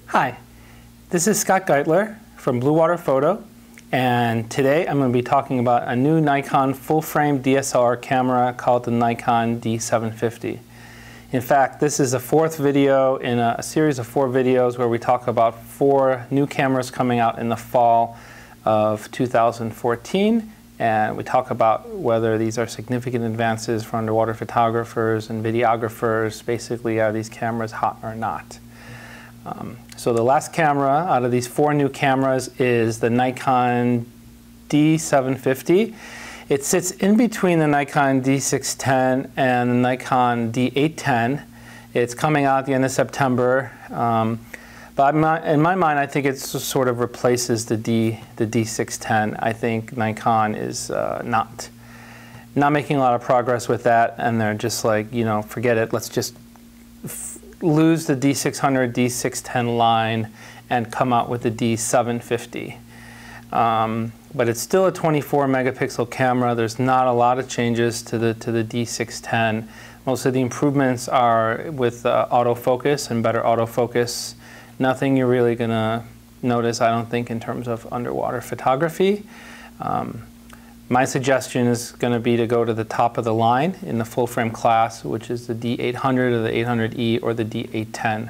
Hi, this is Scott Gietler from Bluewater Photo, and today I'm going to be talking about a new Nikon full-frame DSLR camera called the Nikon D750. In fact, this is the fourth video in a series of 4 videos where we talk about 4 new cameras coming out in the fall of 2014, and we talk about whether these are significant advances for underwater photographers and videographers. Basically, are these cameras hot or not? So the last camera out of these 4 new cameras is the Nikon D750. It sits in between the Nikon D610 and the Nikon D810. It's coming out at the end of September, but in my mind, I think it sort of replaces the D610. I think Nikon is not making a lot of progress with that, and they're just like, you know, forget it. Let's just lose the D600, D610 line and come out with the D750. But it's still a 24 megapixel camera. There's not a lot of changes to the D610. Most of the improvements are with autofocus and better autofocus. Nothing you're really gonna notice, I don't think, in terms of underwater photography. My suggestion is going to be to go to the top of the line in the full frame class, which is the D800 or the 800E or the D810.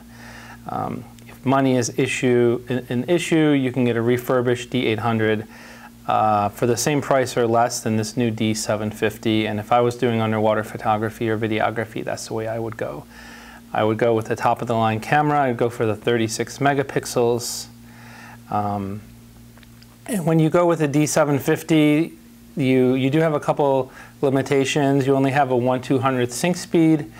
If money is an issue, you can get a refurbished D800 for the same price or less than this new D750. And if I was doing underwater photography or videography, that's the way I would go. I would go with the top of the line camera. I'd go for the 36 megapixels. And when you go with the D750, you do have a couple limitations. You only have a 1/200th sync speed.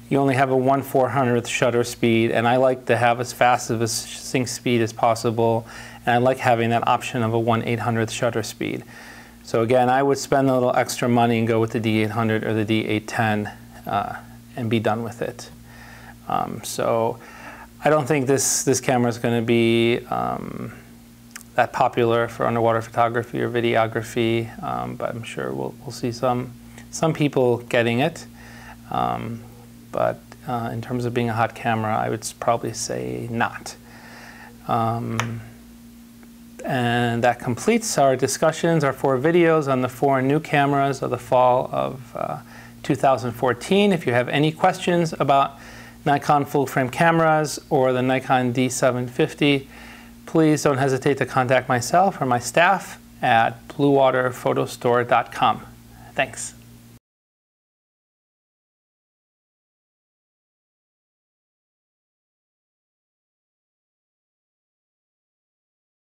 You only have a 1/400th shutter speed, and I like to have as fast of a sync speed as possible, and I like having that option of a 1/800th shutter speed. So again, I would spend a little extra money and go with the D800 or the D810 and be done with it. So I don't think this camera is going to be that popular for underwater photography or videography, but I'm sure we'll see some people getting it. But in terms of being a hot camera, I would probably say not. And that completes our discussions, our 4 videos on the 4 new cameras of the fall of 2014. If you have any questions about Nikon full-frame cameras or the Nikon D750, please don't hesitate to contact myself or my staff at bluewaterphotostore.com. Thanks.